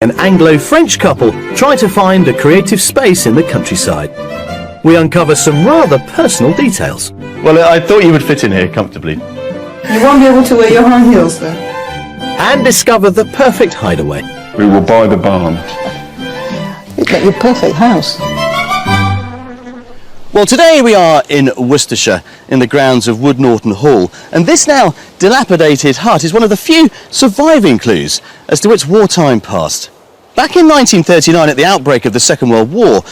An Anglo-French couple try to find a creative space in the countryside. We uncover some rather personal details. Well, I thought you would fit in here comfortably. You won't be able to wear your high heels then. And discover the perfect hideaway. We will buy the barn. You've got your perfect house. Well, today we are in Worcestershire, in the grounds of Wood Norton Hall, and this now dilapidated hut is one of the few surviving clues as to its wartime past. Back in 1939, at the outbreak of the Second World War,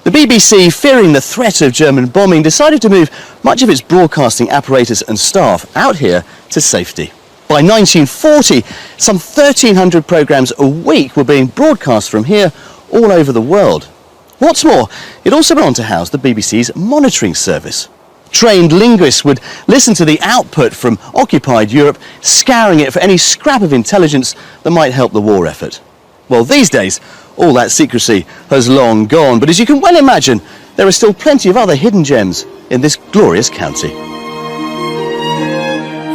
the BBC, fearing the threat of German bombing, decided to move much of its broadcasting apparatus and staff out here to safety. By 1940, some 1,300 programmes a week were being broadcast from here all over the world. What's more, it also went on to house the BBC's monitoring service. Trained linguists would listen to the output from occupied Europe, scouring it for any scrap of intelligence that might help the war effort. Well, these days, all that secrecy has long gone, but as you can well imagine, there are still plenty of other hidden gems in this glorious county.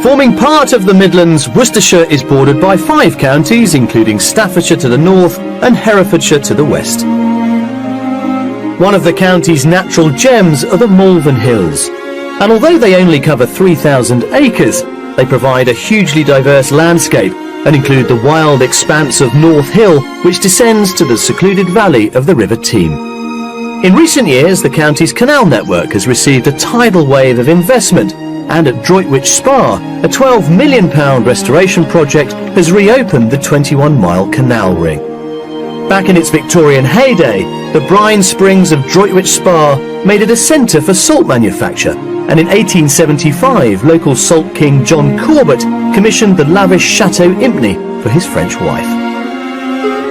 Forming part of the Midlands, Worcestershire is bordered by 5 counties, including Staffordshire to the north and Herefordshire to the west. One of the county's natural gems are the Malvern Hills, and although they only cover 3,000 acres, they provide a hugely diverse landscape and include the wild expanse of North Hill, which descends to the secluded valley of the River Teme. In recent years, the county's canal network has received a tidal wave of investment, and at Droitwich Spa, a £12 million restoration project has reopened the 21-mile canal ring. Back in its Victorian heyday, the brine springs of Droitwich Spa made it a centre for salt manufacture, and in 1875 local salt king John Corbett commissioned the lavish Chateau Impney for his French wife.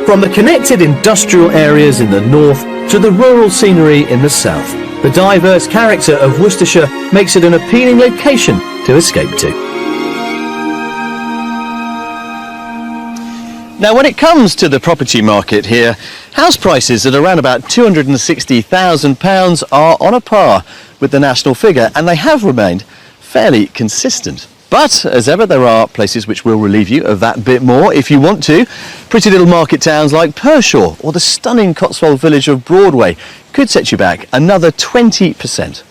From the connected industrial areas in the north to the rural scenery in the south, the diverse character of Worcestershire makes it an appealing location to escape to. Now, when it comes to the property market here, house prices at around about £260,000 are on a par with the national figure, and they have remained fairly consistent. But, as ever, there are places which will relieve you of that bit more if you want to. Pretty little market towns like Pershore or the stunning Cotswold village of Broadway could set you back another 20%.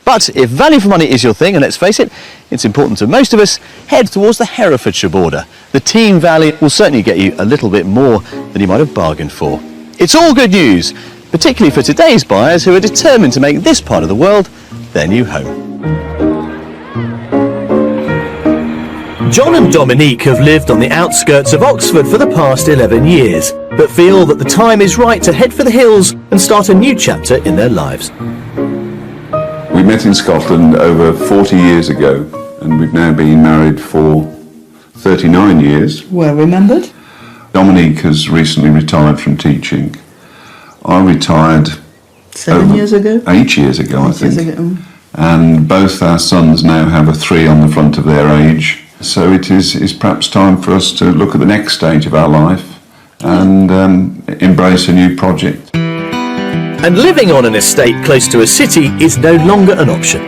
But if value for money is your thing, and let's face it, it's important to most of us, head towards the Herefordshire border. The Teme Valley will certainly get you a little bit more than you might have bargained for. It's all good news, particularly for today's buyers who are determined to make this part of the world their new home. John and Dominique have lived on the outskirts of Oxford for the past 11 years, but feel that the time is right to head for the hills and start a new chapter in their lives. We met in Scotland over 40 years ago, and we've now been married for 39 years. Well remembered. Dominique has recently retired from teaching. I retired 7 years ago? 8 years ago, I think. 8 years ago. And both our sons now have a 3 on the front of their age. So it is perhaps time for us to look at the next stage of our life and embrace a new project. And living on an estate close to a city is no longer an option.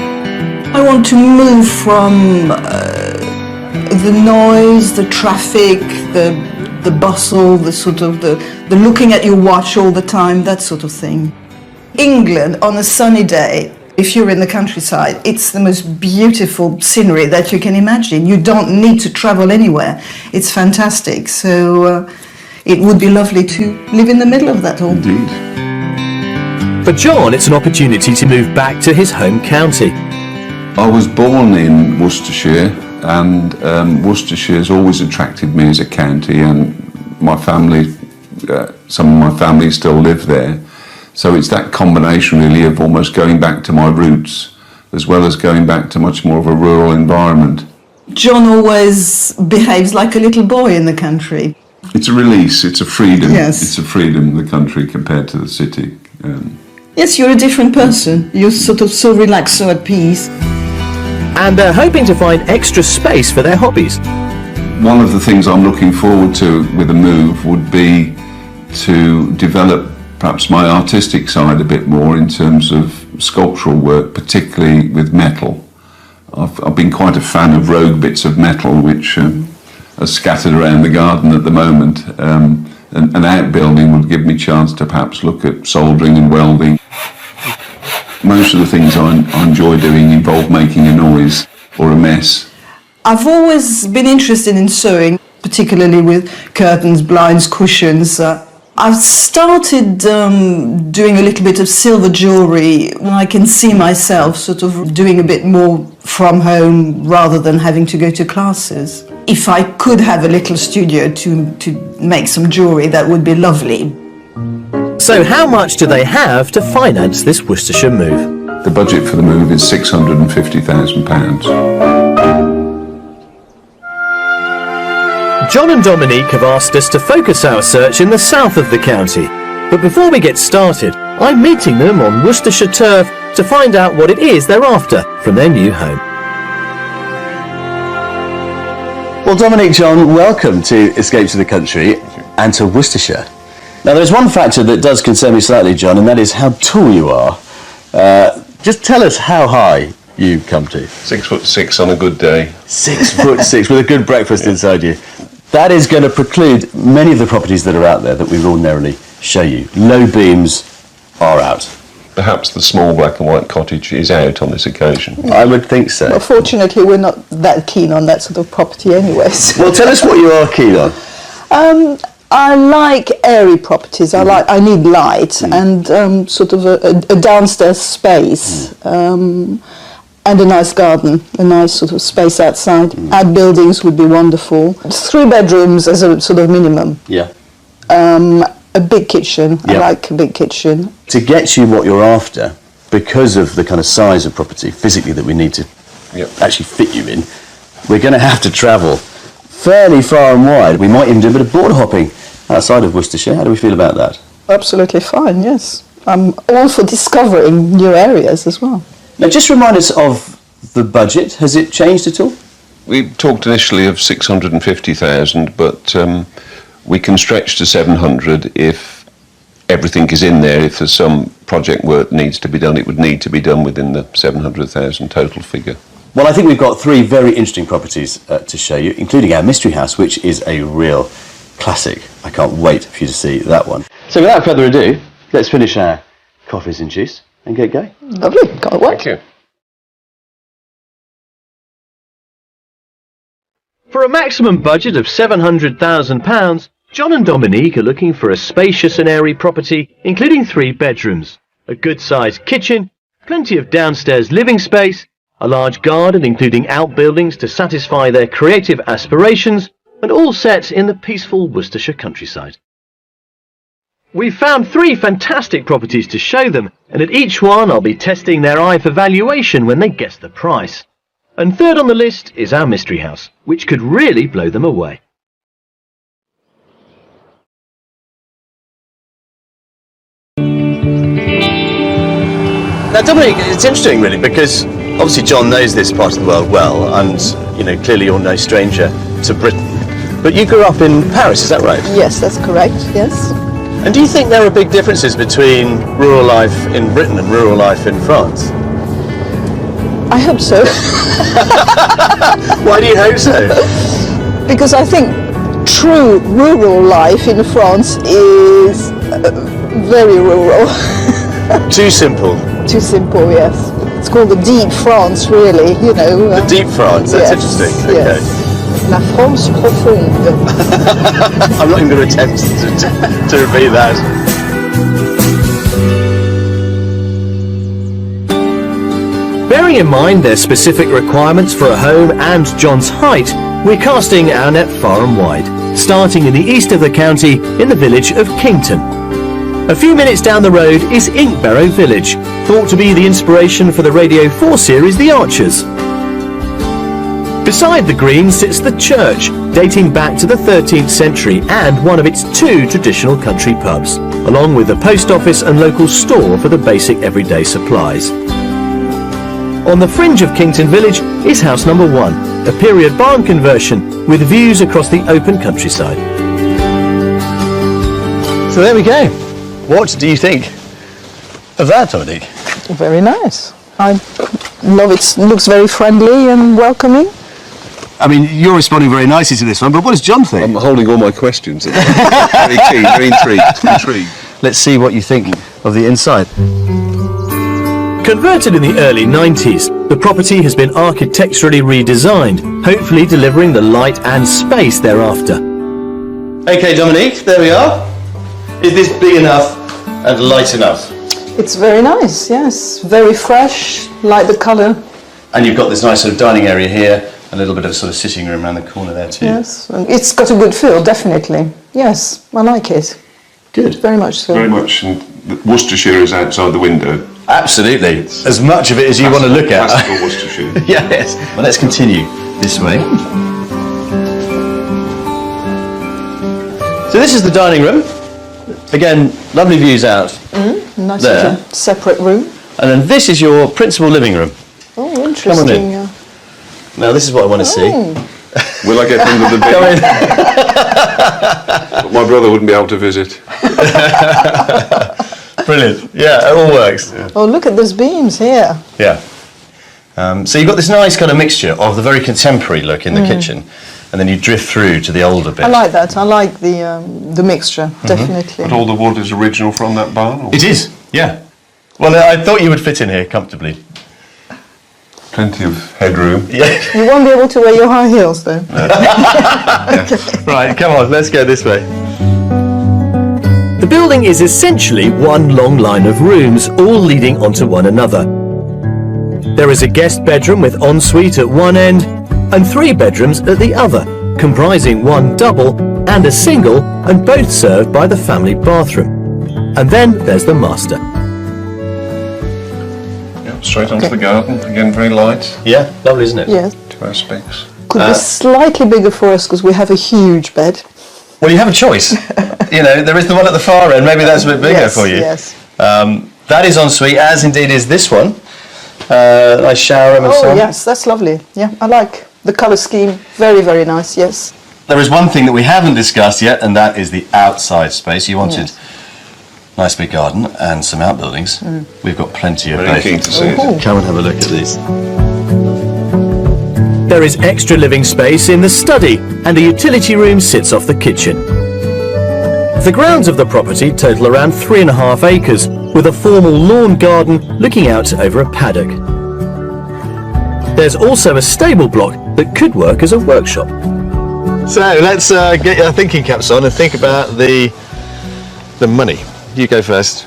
I want to move from the noise, the traffic, the bustle, the looking at your watch all the time, that sort of thing. England on a sunny day, if you're in the countryside, it's the most beautiful scenery that you can imagine. You don't need to travel anywhere. It's fantastic. So it would be lovely to live in the middle of that all. Indeed. For John, it's an opportunity to move back to his home county. I was born in Worcestershire, and Worcestershire has always attracted me as a county, and my family, some of my family still live there. So it's that combination really of almost going back to my roots, as well as going back to much more of a rural environment. John always behaves like a little boy in the country. It's a release, it's a freedom. Yes. It's a freedom, the country, compared to the city. Yes, you're a different person. You're sort of so relaxed, so at peace. And they're hoping to find extra space for their hobbies. One of the things I'm looking forward to with a move would be to develop perhaps my artistic side a bit more in terms of sculptural work, particularly with metal. I've been quite a fan of rogue bits of metal which are scattered around the garden at the moment. an outbuilding would give me a chance to perhaps look at soldering and welding. Most of the things I enjoy doing involve making a noise or a mess. I've always been interested in sewing, particularly with curtains, blinds, cushions. I've started doing a little bit of silver jewellery when I can see myself sort of doing a bit more from home rather than having to go to classes. If I could have a little studio to make some jewellery, that would be lovely. So how much do they have to finance this Worcestershire move? The budget for the move is £650,000. John and Dominique have asked us to focus our search in the south of the county. But before we get started, I'm meeting them on Worcestershire turf to find out what it is they're after from their new home. Well, Dominique, John, welcome to Escape to the Country and to Worcestershire. Now, there's one factor that does concern me slightly, John, and that is how tall you are. Just tell us how high you come to. 6'6" on a good day. 6'6" with a good breakfast inside you. That is going to preclude many of the properties that are out there that we would ordinarily show you. Low beams are out. Perhaps the small black and white cottage is out on this occasion. I would think so. Well, fortunately, we're not that keen on that sort of property anyways. Well, tell us what you are keen on. I like airy properties. I need light and sort of a downstairs space. And a nice garden, a nice sort of space outside. Outbuildings would be wonderful. 3 bedrooms as a sort of minimum. Yeah. A big kitchen. Yeah. I like a big kitchen. To get you what you're after, because of the kind of size of property physically that we need to actually fit you in, we're going to have to travel fairly far and wide. We might even do a bit of border hopping outside of Worcestershire. How do we feel about that? Absolutely fine, yes. I'm all for discovering new areas as well. Now, just remind us of the budget. Has it changed at all? We talked initially of 650,000, but we can stretch to 700 if everything is in there. If there's some project work needs to be done, it would need to be done within the 700,000 total figure. Well, I think we've got 3 very interesting properties to show you, including our mystery house, which is a real classic. I can't wait for you to see that one. So without further ado, let's finish our coffees and juice and get going. Lovely, can't wait. Thank you. For a maximum budget of £700,000, John and Dominique are looking for a spacious and airy property, including 3 bedrooms, a good-sized kitchen, plenty of downstairs living space, a large garden including outbuildings to satisfy their creative aspirations, and all set in the peaceful Worcestershire countryside. We've found 3 fantastic properties to show them, and at each one I'll be testing their eye for valuation when they guess the price. And third on the list is our mystery house, which could really blow them away. Now, Dominique, it's interesting really because obviously John knows this part of the world well, and clearly you're no stranger to Britain. But you grew up in Paris, is that right? Yes, that's correct, yes. And do you think there are big differences between rural life in Britain and rural life in France? I hope so. Why do you hope so? Because I think true rural life in France is very rural. Too simple. Too simple, yes. It's called the deep France, really, The deep France, that's yes, interesting. Yes. Okay. La France profonde. I'm not even going to attempt to repeat that. Bearing in mind their specific requirements for a home and John's height, we're casting our net far and wide, starting in the east of the county in the village of Kington. A few minutes down the road is Inkbarrow Village, thought to be the inspiration for the Radio 4 series The Archers. Beside the green sits the church, dating back to the 13th century and one of its 2 traditional country pubs, along with the post office and local store for the basic everyday supplies. On the fringe of Kington Village is house number 1, a period barn conversion with views across the open countryside. So there we go. What do you think of that, Dominique? Very nice. I love it. Looks very friendly and welcoming. I mean, you're responding very nicely to this one, but what does John think? I'm holding all my questions. Very keen, very intrigued. Let's see what you think of the inside. Converted in the early 90s, the property has been architecturally redesigned, hopefully delivering the light and space thereafter. Okay, Dominique, there we are. Is this big enough and light enough? It's very nice, yes. Very fresh, like the colour. And you've got this nice sort of dining area here, a little bit of sort of sitting room around the corner there too. Yes, it's got a good feel, definitely. Yes, I like it. Good. Very much so. Very much. And Worcestershire is outside the window. Absolutely. As much of it as you want to look at. Classical Worcestershire. Yes. Well, let's continue this way. So this is the dining room. Again, lovely views out Nice there. little separate room. And then this is your principal living room. Oh, interesting. in. Now this is what I want to see. Will I get under the bed? My brother wouldn't be able to visit. Brilliant. Yeah, it all works. Oh, look at those beams here. Yeah. So you've got this nice kind of mixture of the very contemporary look in the kitchen, and then you drift through to the older bit. I like that. I like the mixture, definitely. But all the wood is original from that barn? Or? It is, yeah. Well, I thought you would fit in here comfortably. Plenty of headroom. Yeah. You won't be able to wear your high heels, though. Right, come on, let's go this way. The building is essentially one long line of rooms, all leading onto one another. There is a guest bedroom with ensuite at one end and 3 bedrooms at the other, comprising 1 double and a single, and both served by the family bathroom. And then there's the master. Yep, straight onto the garden. Again, very light. Yeah, lovely, isn't it? Yes. 2 aspects. Could be slightly bigger for us because we have a huge bed. Well, you have a choice. You know, there is the one at the far end. Maybe that's a bit bigger Yes, for you. yes. That is ensuite, as indeed is this one. Nice shower room and so Oh, on. yes, that's lovely. Yeah, I like the colour scheme. Very, very nice, yes. There is one thing that we haven't discussed yet, and that is the outside space. You wanted nice big garden and some outbuildings. We've got plenty of Very both. keen to see it. Come and have a look at these. There is extra living space in the study, and a utility room sits off the kitchen. The grounds of the property total around 3.5 acres, with a formal lawn garden looking out over a paddock. There's also a stable block that could work as a workshop. So let's get your thinking caps on and think about the money. You go first.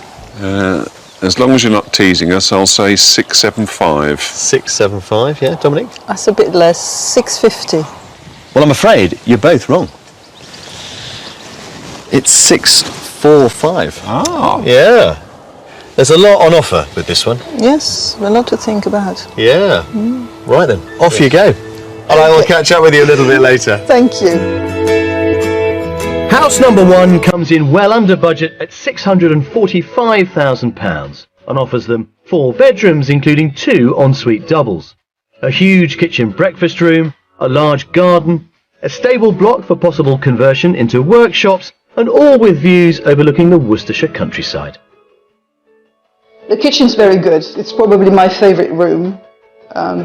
As long as you're not teasing us, I'll say 675. 675, yeah, Dominic? That's a bit less, 650. Well, I'm afraid you're both wrong. It's 645. Ah. Yeah. There's a lot on offer with this one. Yes, a lot to think about. Yeah. Right then, off you go. And I will catch up with you a little bit later. Thank you. House number 1 comes in well under budget at £645,000 and offers them 4 bedrooms, including 2 ensuite doubles, a huge kitchen breakfast room, a large garden, a stable block for possible conversion into workshops, and all with views overlooking the Worcestershire countryside. The kitchen's very good. It's probably my favourite room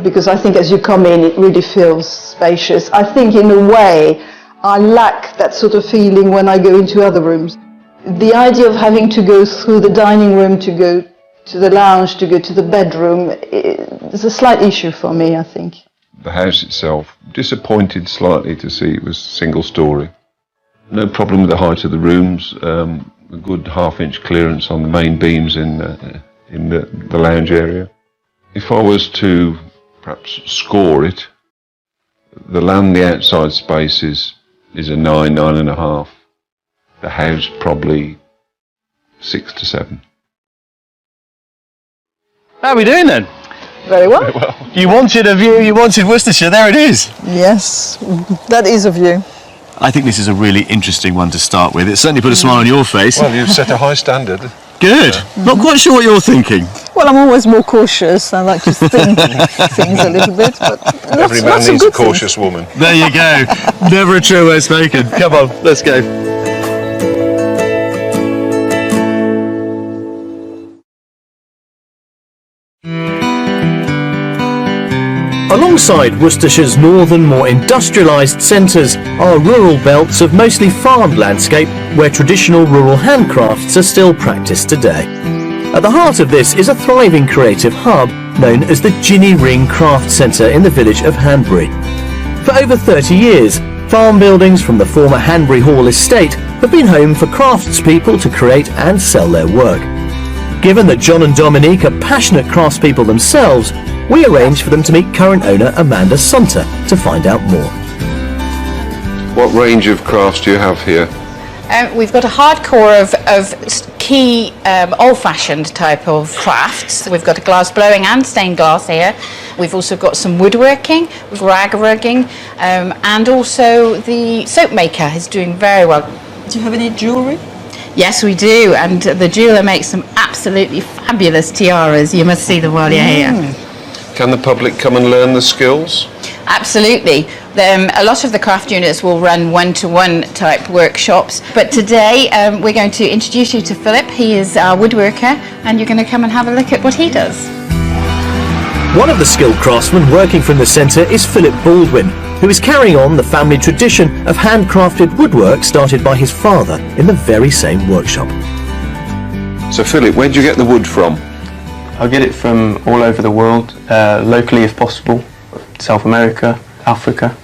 because I think as you come in it really feels spacious. I think in a way I lack that sort of feeling when I go into other rooms. The idea of having to go through the dining room to go to the lounge, to go to the bedroom, is a slight issue for me, I think. The house itself, disappointed slightly to see it was single story. No problem with the height of the rooms, a good half-inch clearance on the main beams in the lounge area. If I was to perhaps score it, the land, the outside space is a 9, 9.5. The house probably 6 to 7. How are we doing then? Very well. You wanted a view, you wanted Worcestershire, there it is. Yes, that is a view. I think this is a really interesting one to start with. It certainly put a smile on your face. Well, you've set a high standard. Good. Not quite sure what you're thinking. Well, I'm always more cautious. I like to think things a little bit, but Every man needs a cautious woman. There you go. Never a true word spoken. Come on, let's go. Alongside Worcestershire's northern, more industrialised centres are rural belts of mostly farmed landscape where traditional rural handcrafts are still practised today. At the heart of this is a thriving creative hub known as the Ginny Ring Craft Centre in the village of Hanbury. For over 30 years, farm buildings from the former Hanbury Hall estate have been home for craftspeople to create and sell their work. Given that John and Dominique are passionate craftspeople themselves, we arranged for them to meet current owner Amanda Sunter to find out more. What range of crafts do you have here? We've got a hardcore of key old-fashioned type of crafts. We've got a glass blowing and stained glass here. We've also got some woodworking, rag rugging, and also the soap maker is doing very well. Do you have any jewellery? Yes, we do, and the jeweller makes some absolutely fabulous tiaras. You must see them while you're here. Can the public come and learn the skills? Absolutely. A lot of the craft units will run one-to-one type workshops, but today we're going to introduce you to Philip. He is our woodworker, and you're going to come and have a look at what he does. One of the skilled craftsmen working from the centre is Philip Baldwin, who is carrying on the family tradition of handcrafted woodwork started by his father in the very same workshop. So Philip, where do you get the wood from? I get it from all over the world, locally if possible, South America, Africa,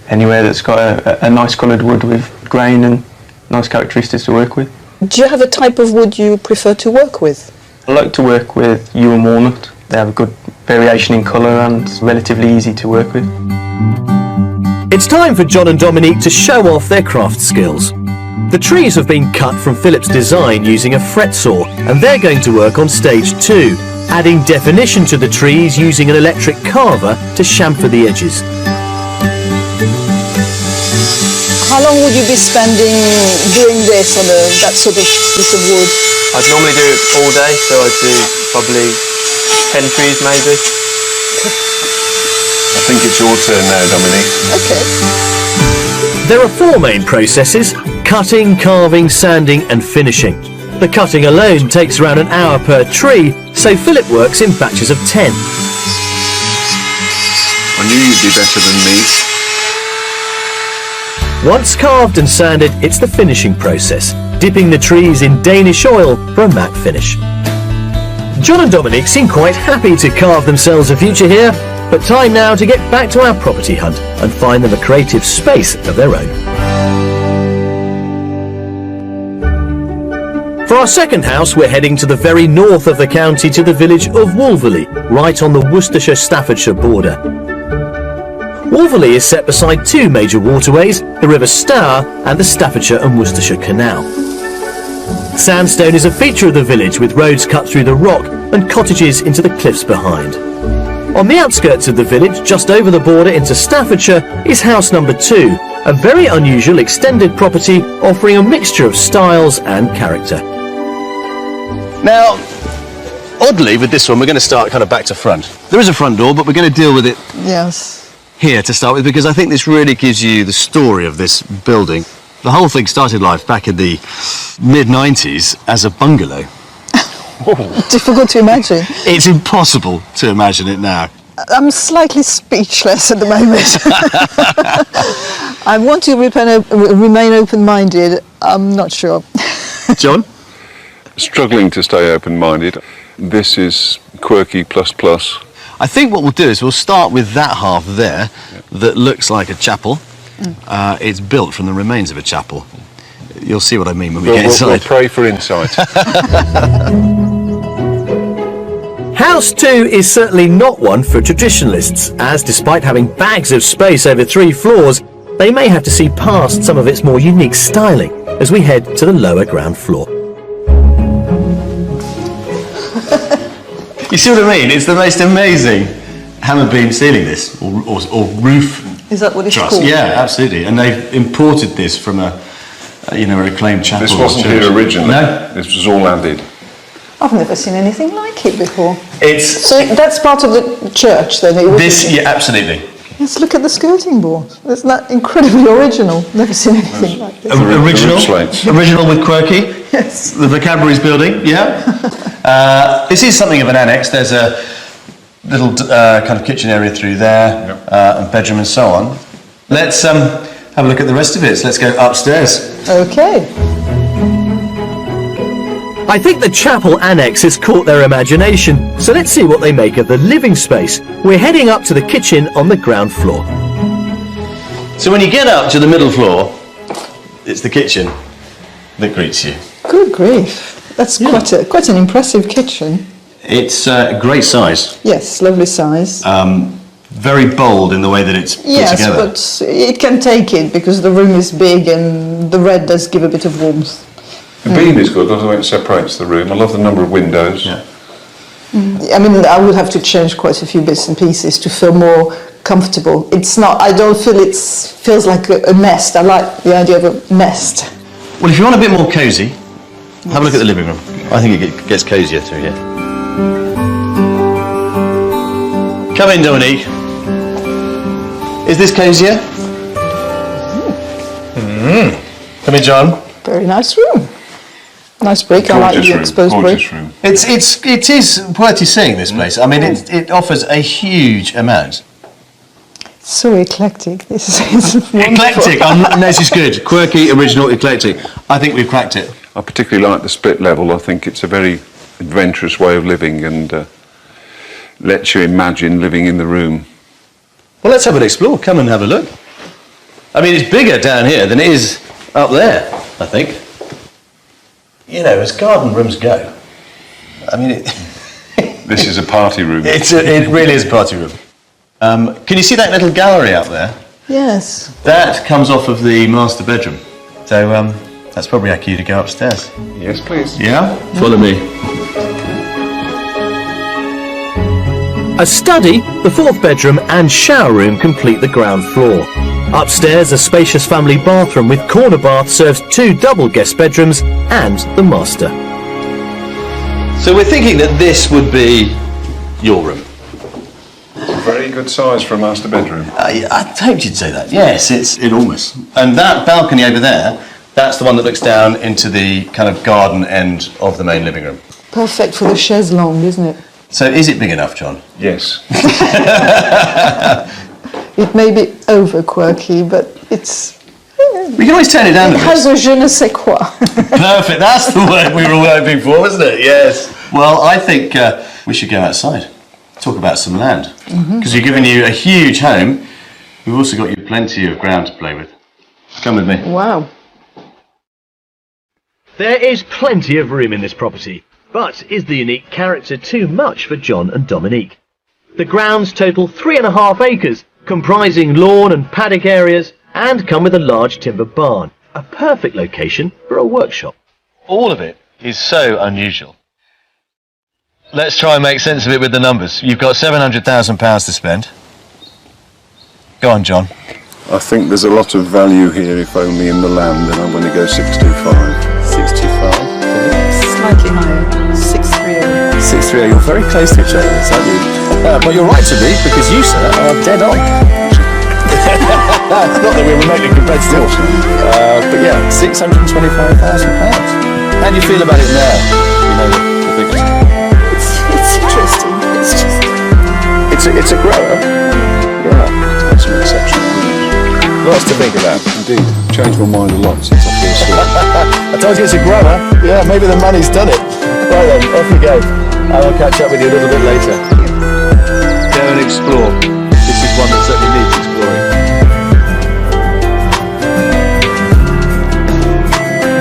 anywhere that's got a nice coloured wood with grain and nice characteristics to work with. Do you have a type of wood you prefer to work with? I like to work with yew and walnut. They have a good variation in colour and relatively easy to work with. It's time for John and Dominique to show off their craft skills. The trees have been cut from Philip's design using a fret saw, and they're going to work on stage 2, adding definition to the trees using an electric carver to chamfer the edges. How long would you be spending doing this on that sort of piece of wood? I'd normally do it all day, so I'd do probably 10 trees maybe. I think it's your turn now, Dominique. Okay. There are 4 main processes: cutting, carving, sanding and finishing. The cutting alone takes around an hour per tree, so Philip works in batches of 10. I knew you'd be better than me. Once carved and sanded, it's the finishing process, dipping the trees in Danish oil for a matte finish. John and Dominique seem quite happy to carve themselves a future here, but time now to get back to our property hunt and find them a creative space of their own. For our second house, we're heading to the very north of the county to the village of Wolverley, right on the Worcestershire-Staffordshire border. Wolverley is set beside 2 major waterways, the River Stour and the Staffordshire and Worcestershire Canal. Sandstone is a feature of the village, with roads cut through the rock and cottages into the cliffs behind. On the outskirts of the village, just over the border into Staffordshire, is house number 2, a very unusual extended property offering a mixture of styles and character. Now, oddly, with this one, we're going to start kind of back to front. There is a front door, but we're going to deal with it Yes. here to start with, because I think this really gives you the story of this building. The whole thing started life back in the mid-90s as a bungalow. Difficult to imagine. It's impossible to imagine it now. I'm slightly speechless at the moment. I want to remain open-minded. I'm not sure. John? Struggling to stay open-minded. This is quirky plus plus. I think what we'll do is we'll start with that half there that looks like a chapel. It's built from the remains of a chapel. You'll see what I mean when we get inside. We'll pray for insight. House 2 is certainly not one for traditionalists, as despite having bags of space over 3 floors, they may have to see past some of its more unique styling as we head to the lower ground floor. You see what I mean? It's the most amazing hammer beam ceiling, this, or roof. Is that what it's truss. called? Yeah, absolutely. And they've imported this from a reclaimed chapel. This wasn't here originally. No, this was all added. I've never seen anything like it before. it's So that's part of the church then? this. Yeah, absolutely. Let's look at the skirting board. Isn't that incredibly original? Never seen anything like this. Original, roof slates. original with quirky. Yes. The vocabulary's building. Yeah. This is something of an annex. There's a little kind of kitchen area through there, and bedroom and so on. Let's have a look at the rest of it. So let's go upstairs. Okay. I think the chapel annex has caught their imagination, so let's see what they make of the living space. We're heading up to the kitchen on the ground floor. So when you get up to the middle floor, it's the kitchen that greets you. Good grief. That's quite an impressive kitchen. It's a great size. Yes, lovely size. Very bold in the way that it's put together. Yes, but it can take it because the room is big and the red does give a bit of warmth. The beam is good, I love the way it separates the room. I love the number of windows. Yeah. I mean, I would have to change quite a few bits and pieces to feel more comfortable. It's not, I don't feel it feels like a nest. I like the idea of a nest. Well, if you want a bit more cosy, have a look at the living room. I think it gets cosier through here. Come in, Dominique. Is this cosier? Come in, John. Very nice room. Nice brick. I like the exposed brick. Gorgeous room. It is worth seeing, this place. I mean, it offers a huge amount. So eclectic. This is wonderful. Eclectic. No, this is good. Quirky, original, eclectic. I think we've cracked it. I particularly like the split level. I think it's a very adventurous way of living and lets you imagine living in the room. Well, let's have an explore. Come and have a look. I mean, it's bigger down here than it is up there, I think. You know, as garden rooms go, I mean, This is a party room. it really is a party room. Can you see that little gallery out there? Yes. That comes off of the master bedroom. So that's probably our cue to go upstairs. Yes, please. Yeah? Follow me. A study, the fourth bedroom and shower room complete the ground floor. Upstairs, a spacious family bathroom with corner bath serves 2 double guest bedrooms and the master. So we're thinking that this would be your room. Very good size for a master bedroom. I hoped you'd say that. Yes, it's enormous. And that balcony over there, that's the one that looks down into the kind of garden end of the main living room. Perfect for the chaise longue, isn't it? So is it big enough, John? Yes. It may be over quirky, but it's... We can always turn it down a It bit. has a je ne sais quoi. Perfect, that's the word we were hoping for, wasn't it? Yes. Well, I think we should go outside, talk about some land. Because we've given you a huge home, we've also got you plenty of ground to play with. Come with me. Wow. There is plenty of room in this property, but is the unique character too much for John and Dominique? The grounds total 3.5 acres, comprising lawn and paddock areas, and come with a large timber barn, a perfect location for a workshop. All of it is so unusual. Let's try and make sense of it with the numbers. You've got £700,000 to spend. Go on, John. I think there's a lot of value here, if only in the land, and I'm going to go 625. 625. Slightly higher. 630. 630. You're very close to each other, aren't you? But you're right to be, because you, sir, are dead on. Not that we're remotely competitive. But yeah, £625,000. How do you feel about it now? You know the figures. It's interesting. It's just... It's a grower. Yeah, it's got some exceptional rooms. Lots to think about. Indeed, changed my mind a lot since I first saw it. I told you it's a grower. Yeah, maybe the money's done it. Right then, off we go. And I'll catch up with you a little bit later. Go and explore. This is one that certainly needs exploring.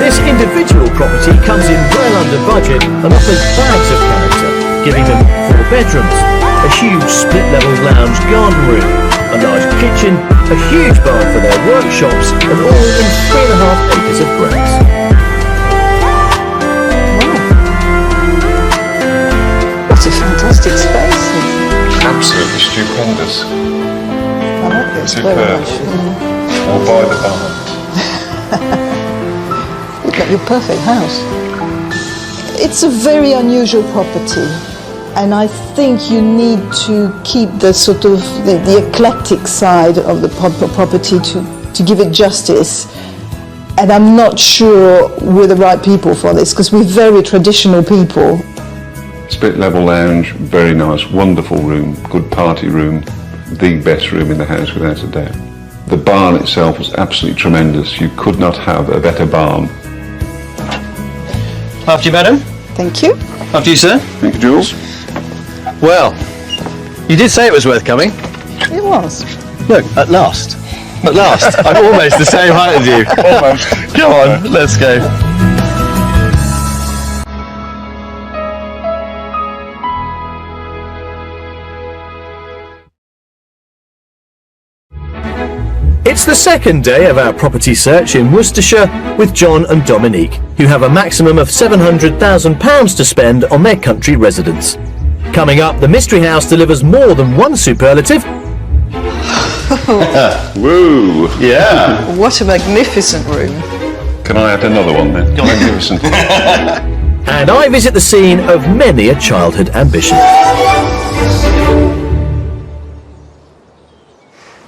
This individual property comes in well under budget and offers bags of character, giving them 4 bedrooms, a huge split-level lounge garden room, a large kitchen, a huge barn for their workshops, and all in 3.5 acres of grounds. What a fantastic space. Absolutely stupendous. I like this very Superb. much. Or buy the barn. You've got your perfect house. It's a very unusual property, and I think you need to keep the sort of the eclectic side of the property to give it justice. And I'm not sure we're the right people for this, because we're very traditional people. split level lounge, very nice, wonderful room, good party room, the best room in the house without a doubt. The barn itself was absolutely tremendous. You could not have a better barn. After you, madam. Thank you. After you, sir. Thank you, Jules. Well, you did say it was worth coming. It was. Look, at last. At last. I'm almost the same height as you. Almost. Come on, let's go. It's the second day of our property search in Worcestershire with John and Dominique, who have a maximum of £700,000 to spend on their country residence. Coming up, the Mystery House delivers more than one superlative. Woo! Yeah. What a magnificent room. Can I add another one then? Magnificent. And I visit the scene of many a childhood ambition.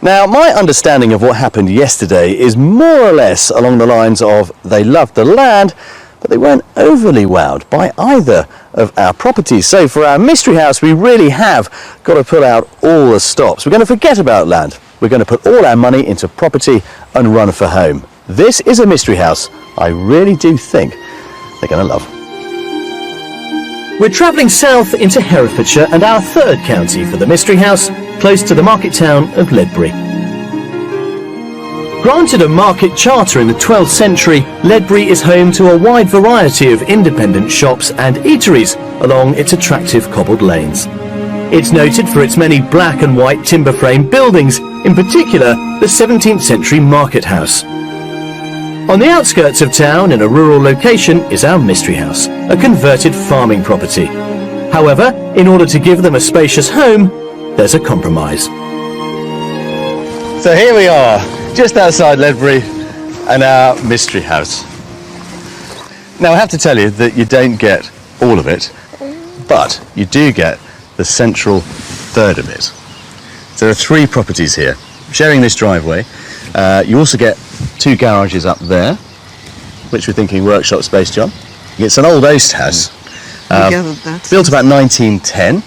Now, my understanding of what happened yesterday is more or less along the lines of they loved the land, but they weren't overly wowed by either of our properties. So for our Mystery House, we really have got to pull out all the stops. We're going to forget about land. We're going to put all our money into property and run for home. This is a Mystery House I really do think they're going to love. We're travelling south into Herefordshire and our third county for the Mystery House, close to the market town of Ledbury. Granted a market charter in the 12th century, Ledbury is home to a wide variety of independent shops and eateries along its attractive cobbled lanes. It's noted for its many black and white timber frame buildings, in particular the 17th century market house. On the outskirts of town, in a rural location, is our Mystery House, a converted farming property. However, in order to give them a spacious home, there's a compromise. So here we are, just outside Ledbury and our Mystery House. Now I have to tell you that you don't get all of it, but you do get the central third of it. So there are 3 properties here, sharing this driveway. You also get 2 garages up there, which we're thinking workshop space, John. It's an old oast house, built about 1910,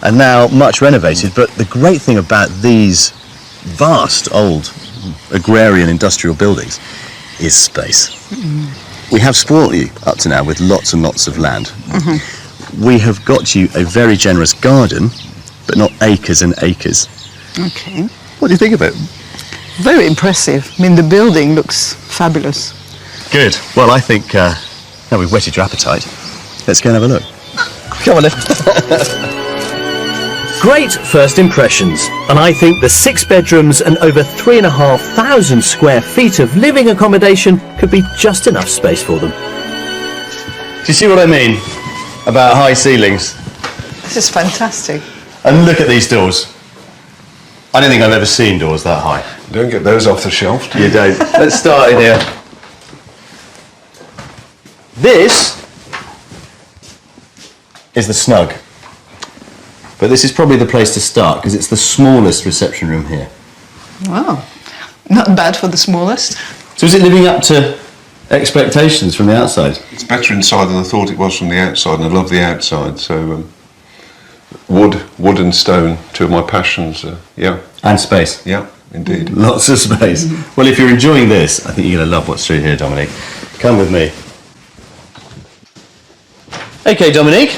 and now much renovated. But the great thing about these vast old agrarian industrial buildings is space. We have spoilt you up to now with lots and lots of land. We have got you a very generous garden, but not acres and acres. Okay. What do you think of it? Very impressive. I mean, the building looks fabulous. Good. Well, I think now we've whetted your appetite. Let's go and have a look. Come on, then. Great first impressions, and I think the 6 bedrooms and over 3,500 square feet of living accommodation could be just enough space for them. Do you see what I mean about high ceilings? This is fantastic. And look at these doors. I don't think I've ever seen doors that high. Don't get those off the shelf. You don't. Let's start in here. This is the snug. But this is probably the place to start because it's the smallest reception room here. Wow. Not bad for the smallest. So is it living up to expectations from the outside? It's better inside than I thought it was from the outside, and I love the outside. So wood and stone, 2 of my passions. Yeah. And space. Yeah, indeed. Lots of space. Well, if you're enjoying this, I think you're going to love what's through here, Dominique. Come with me. Okay, Dominique.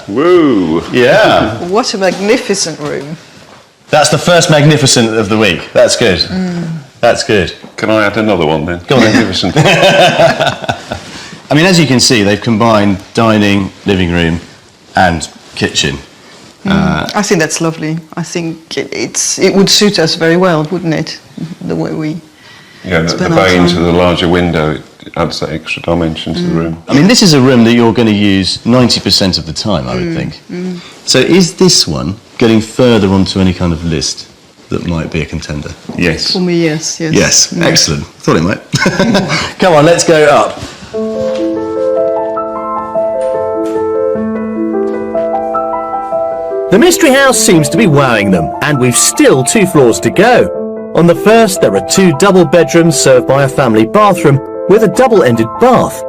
Woo! Yeah. What a magnificent room. That's the first magnificent of the week. That's good. That's good. Can I add another one then? Go on then. Magnificent. I mean, as you can see, they've combined dining, living room and kitchen. I think that's lovely. I think it would suit us very well, wouldn't it? The way we Yeah, the spend our bay into time. the larger window, it adds that extra dimension to the room. I mean, this is a room that you're going to use 90% of the time, I would think. So is this one getting further onto any kind of list that might be a contender? Yes. For me, yes. Yes, excellent. Thought it might. Come on, let's go up. The Mystery House seems to be wowing them, and we've still 2 floors to go. On the first, there are 2 double bedrooms served by a family bathroom with a double-ended bath.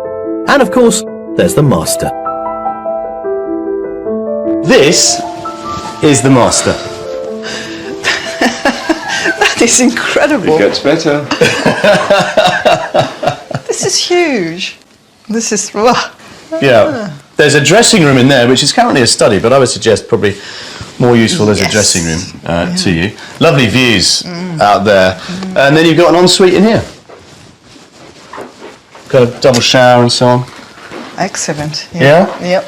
And of course, there's the master. This is the master. That is incredible. It gets better. This is huge. This is... Yeah. There's a dressing room in there, which is currently a study, but I would suggest probably more useful as a dressing room to you. Lovely views out there. And then you've got an ensuite in here. Got a double shower and so on. Excellent. Yeah? Yep.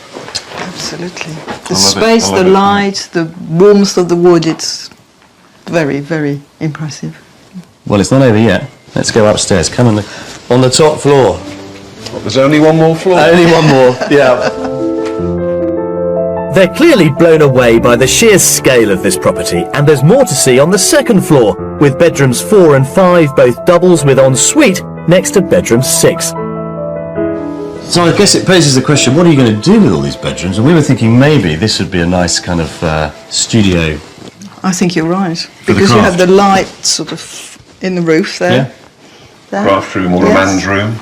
Absolutely. The love it. space, I love the it. light, the warmth of the wood, it's very, very impressive. Well, it's not over yet. Let's go upstairs. Come on the top floor. There's only one more floor. Only one more. Yeah. They're clearly blown away by the sheer scale of this property, and there's more to see on the second floor, with bedrooms 4 and 5 both doubles with ensuite next to bedroom 6. So I guess it poses the question, what are you going to do with all these bedrooms? And we were thinking maybe this would be a nice kind of studio. I think you're right. the Because you have craft. the light sort of in the roof there. Yeah. There. Craft room or a Yes. man's room.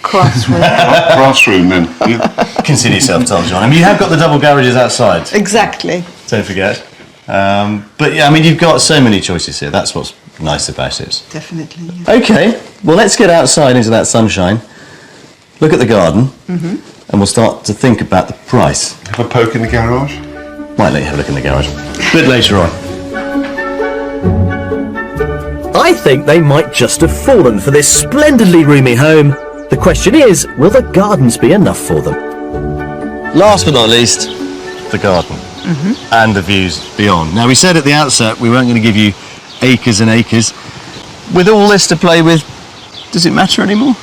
Crafts room. Craft room then. Yeah. Consider yourself told, John. I mean, you have got the double garages outside, Exactly. don't forget. But yeah, I mean, you've got so many choices here. That's what's nice about it. Definitely. Yes. Okay, well, let's get outside into that sunshine, look at the garden, and we'll start to think about the price. Have a poke in the garage. Might let you have a look in the garage. A bit later on. I think they might just have fallen for this splendidly roomy home. The question is, will the gardens be enough for them? Last but not least, the garden and the views beyond. Now, we said at the outset we weren't going to give you acres and acres. With all this to play with, does it matter anymore?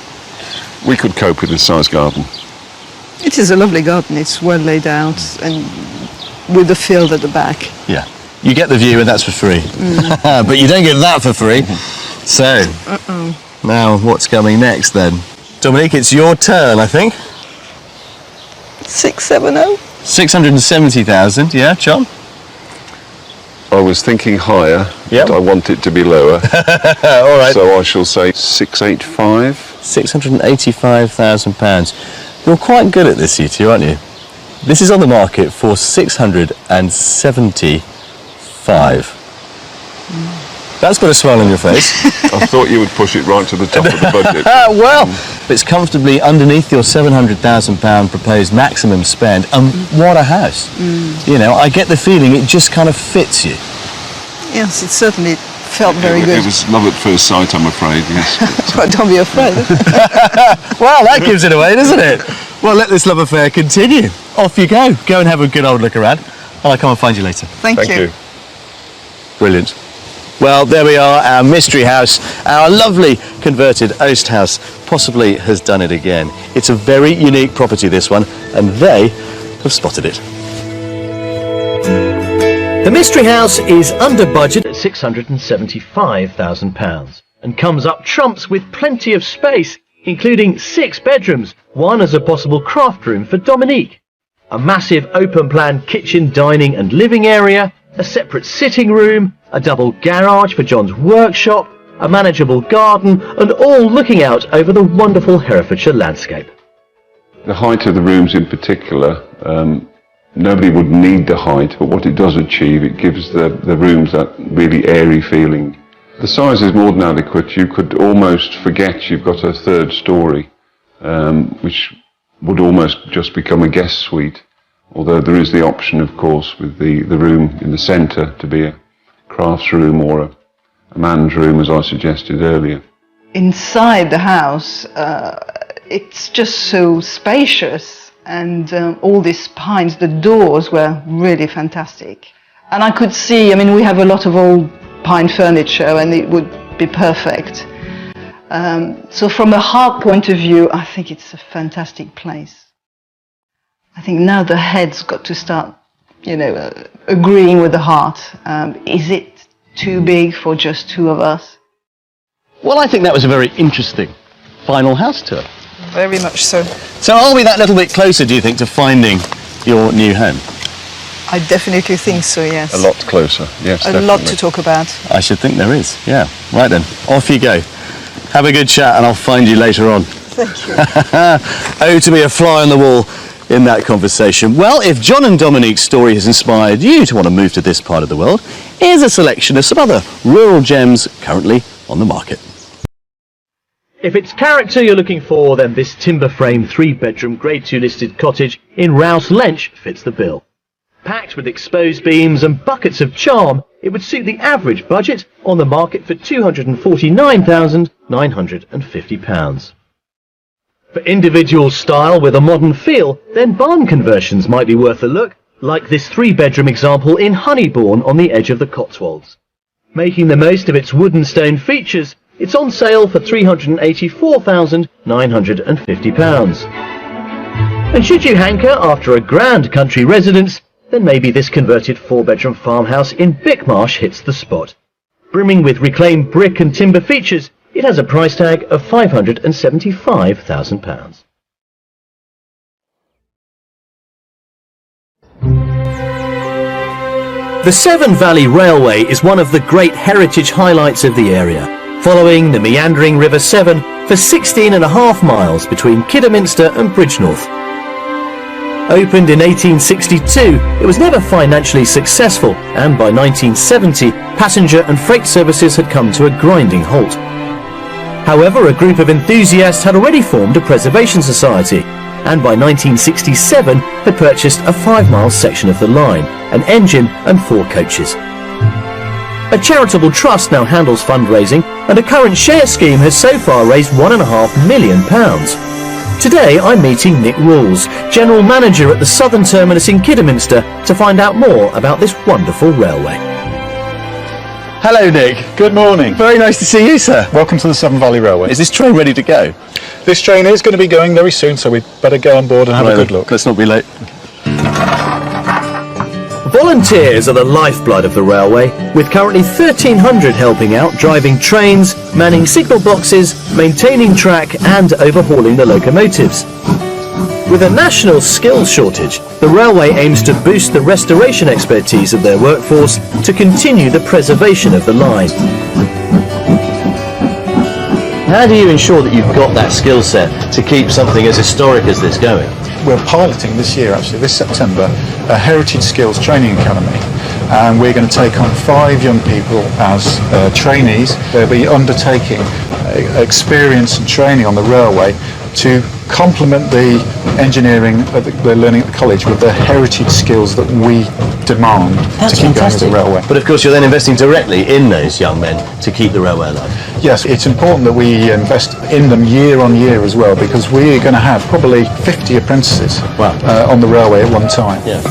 We could cope with this size garden. It is a lovely garden. It's well laid out and with the field at the back. Yeah. You get the view and that's for free. But you don't get that for free. So, now what's coming next then? Dominique, it's your turn, I think. 670. 670,000, yeah, John? I was thinking higher, Yep. but I want it to be lower. All right. So I shall say 685. £685,000. You're quite good at this, you two, aren't you? This is on the market for 675. That's put a smile on your face. I thought you would push it right to the top of the budget. Well, it's comfortably underneath your £700,000 proposed maximum spend, and what a house. You know, I get the feeling it just kind of fits you. Yes, it certainly felt very It good. was love at first sight, I'm afraid, yes. But don't be afraid. Well, that gives it away, doesn't it? Well, let this love affair continue. Off you go. Go and have a good old look around. I'll come and find you later. Thank Thank you. Brilliant. Well, there we are, our mystery house, our lovely converted oast house, possibly has done it again. It's a very unique property, this one, and they have spotted it. The Mystery House is under budget at £675,000 and comes up trumps with plenty of space, including 6 bedrooms, one as a possible craft room for Dominique, a massive open-plan kitchen, dining and living area, a separate sitting room, a double garage for John's workshop, a manageable garden, and all looking out over the wonderful Herefordshire landscape. The height of the rooms in particular, nobody would need the height, but what it does achieve, it gives the rooms that really airy feeling. The size is more than adequate. You could almost forget you've got a third story, which would almost just become a guest suite. Although there is the option, of course, with the room in the centre to be a crafts room or a man's room, as I suggested earlier. Inside the house, it's just so spacious, and all these pines, the doors were really fantastic. And I could see, I mean, we have a lot of old pine furniture and it would be perfect. So from a heart point of view, I think it's a fantastic place. I think now the head's got to start, agreeing with the heart. Is it too big for just 2 of us? Well, I think that was a very interesting final house tour. Very much so. So are we that little bit closer, do you think, to finding your new home? I definitely think so, yes. A lot closer, yes, A lot to talk about. I should think there is, yeah. Right then, off you go. Have a good chat and I'll find you later on. Thank you. Oh, to be a fly on the wall in that conversation. Well, if John and Dominique's story has inspired you to want to move to this part of the world, here's a selection of some other rural gems currently on the market. If it's character you're looking for, then this timber frame 3-bedroom Grade 2 listed cottage in Rouse Lench fits the bill. Packed with exposed beams and buckets of charm, it would suit the average budget on the market for £249,950. For individual style with a modern feel, then barn conversions might be worth a look, like this 3-bedroom example in Honeybourne on the edge of the Cotswolds. Making the most of its wood and stone features, it's on sale for £384,950. And should you hanker after a grand country residence, then maybe this converted 4-bedroom farmhouse in Bickmarsh hits the spot. Brimming with reclaimed brick and timber features, it has a price tag of £575,000. The Severn Valley Railway is one of the great heritage highlights of the area, following the meandering River Severn for 16.5 miles between Kidderminster and Bridgnorth. Opened in 1862, it was never financially successful, and by 1970, passenger and freight services had come to a grinding halt. However, a group of enthusiasts had already formed a preservation society, and by 1967 had purchased a 5-mile section of the line, an engine and 4 coaches. A charitable trust now handles fundraising, and a current share scheme has so far raised £1.5 million. Today I'm meeting Nick Rawls, General Manager at the Southern Terminus in Kidderminster, to find out more about this wonderful railway. Hello, Nick. Good morning. Very nice to see you, sir. Welcome to the Severn Valley Railway. Is this train ready to go? This train is going to be going very soon, so we'd better go on board and have a good look. Let's not be late. Volunteers are the lifeblood of the railway, with currently 1,300 helping out, driving trains, manning signal boxes, maintaining track and overhauling the locomotives. With a national skills shortage, the railway aims to boost the restoration expertise of their workforce to continue the preservation of the line. How do you ensure that you've got that skill set to keep something as historic as this going? We're piloting this year, actually, this September, a Heritage Skills Training Academy, and we're going to take on 5 young people as trainees. They'll be undertaking experience and training on the railway to complement the engineering that they're learning at the college with the heritage skills that we demand to keep going with the railway. But of course you're then investing directly in those young men to keep the railway alive. Yes, it's important that we invest in them year on year as well, because we're going to have probably 50 apprentices on the railway at one time. Yeah.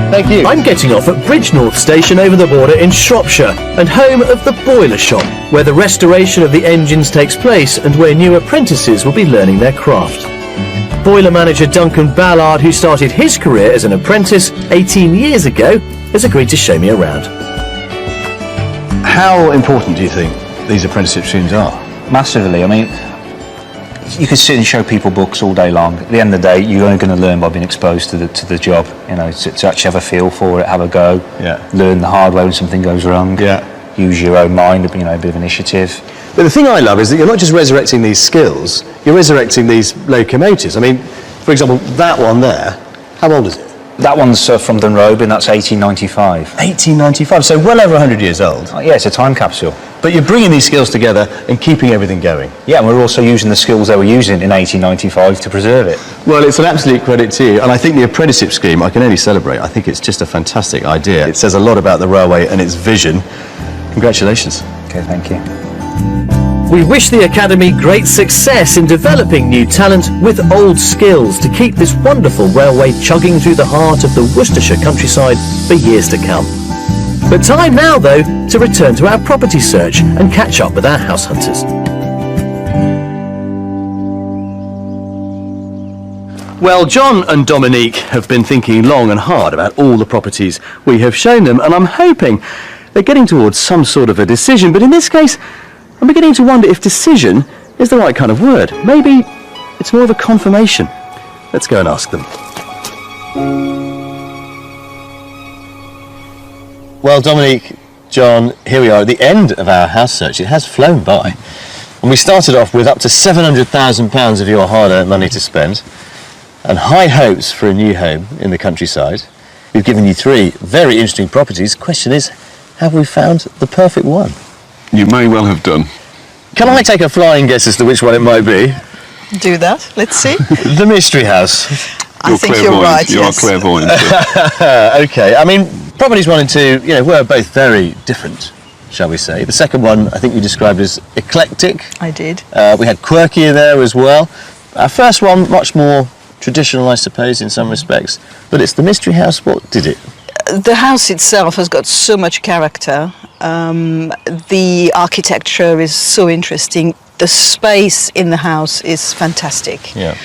Thank you. I'm getting off at Bridgnorth Station over the border in Shropshire, and home of the Boiler Shop, where the restoration of the engines takes place and where new apprentices will be learning their craft. Boiler manager Duncan Ballard, who started his career as an apprentice 18 years ago, has agreed to show me around. How important do you think these apprenticeship schemes are? Massively. I mean, you could sit and show people books all day long. At the end of the day, you're only going to learn by being exposed to the job. You know, to actually have a feel for it, have a go, learn the hard way when something goes wrong. Use your own mind, you know, a bit of initiative. But the thing I love is that you're not just resurrecting these skills, you're resurrecting these locomotives. I mean, for example, that one there, how old is it? That one's from Dunrobe, and that's 1895. 1895, so well over 100 years old. Yeah, it's a time capsule. But you're bringing these skills together and keeping everything going. Yeah, and we're also using the skills they were using in 1895 to preserve it. Well, it's an absolute credit to you, and I think the apprenticeship scheme, I can only celebrate. I think it's just a fantastic idea. It says a lot about the railway and its vision. Congratulations. Okay, thank you. We wish the Academy great success in developing new talent with old skills to keep this wonderful railway chugging through the heart of the Worcestershire countryside for years to come. But time now, though, to return to our property search and catch up with our house hunters. Well, John and Dominique have been thinking long and hard about all the properties we have shown them, and I'm hoping they're getting towards some sort of a decision. But in this case, I'm beginning to wonder if decision is the right kind of word. Maybe it's more of a confirmation. Let's go and ask them. Well, Dominique, John, here we are at the end of our house search. It has flown by. And we started off with up to £700,000 of your hard-earned money to spend and high hopes for a new home in the countryside. We've given you 3 very interesting properties. Question is, have we found the perfect one? You may well have done. Can I take a flying guess as to which one it might be? Do that. Let's see. The mystery house. I think you're right. You yes. are clairvoyant. Okay, I mean, properties 1 and 2, were both very different, shall we say. The second one, I think you described as eclectic. I did. We had quirky in there as well. Our first one, much more traditional, I suppose, in some respects. But it's the mystery house. What did it? The house itself has got so much character. The architecture is so interesting. The space in the house is fantastic. Yeah.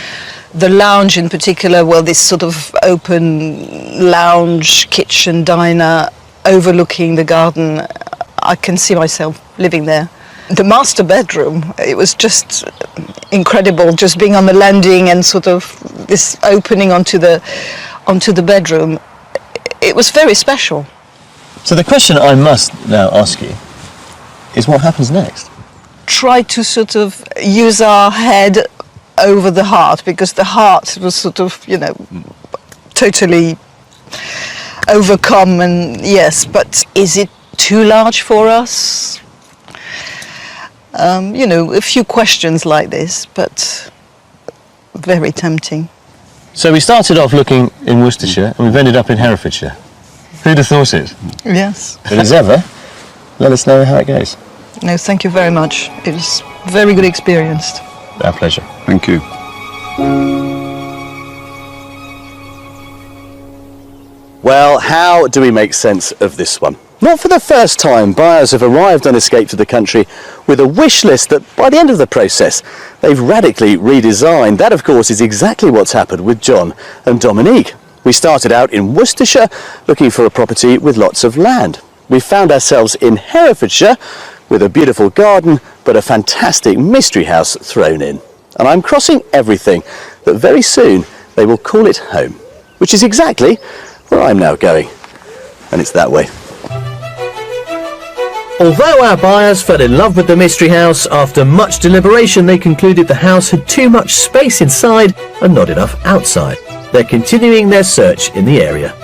The lounge in particular, well, this sort of open lounge, kitchen, diner, overlooking the garden. I can see myself living there. The master bedroom, it was just incredible, just being on the landing and sort of this opening onto the bedroom. It was very special. So the question I must now ask you is what happens next? Try to sort of use our head over the heart, because the heart was sort of, totally overcome, and yes, but is it too large for us? A few questions like this, but very tempting. So we started off looking in Worcestershire and we've ended up in Herefordshire. Who'd have thought it? Yes. But as ever, let us know how it goes. No, thank you very much. It was a very good experience. Our pleasure. Thank you. Well, how do we make sense of this one? Not for the first time, buyers have arrived on Escape to the Country with a wish list that by the end of the process, they've radically redesigned. That, of course, is exactly what's happened with John and Dominique. We started out in Worcestershire looking for a property with lots of land. We found ourselves in Herefordshire with a beautiful garden, but a fantastic mystery house thrown in. And I'm crossing everything that very soon they will call it home, which is exactly where I'm now going. And it's that way. Although our buyers fell in love with the mystery house, after much deliberation they concluded the house had too much space inside and not enough outside. They're continuing their search in the area.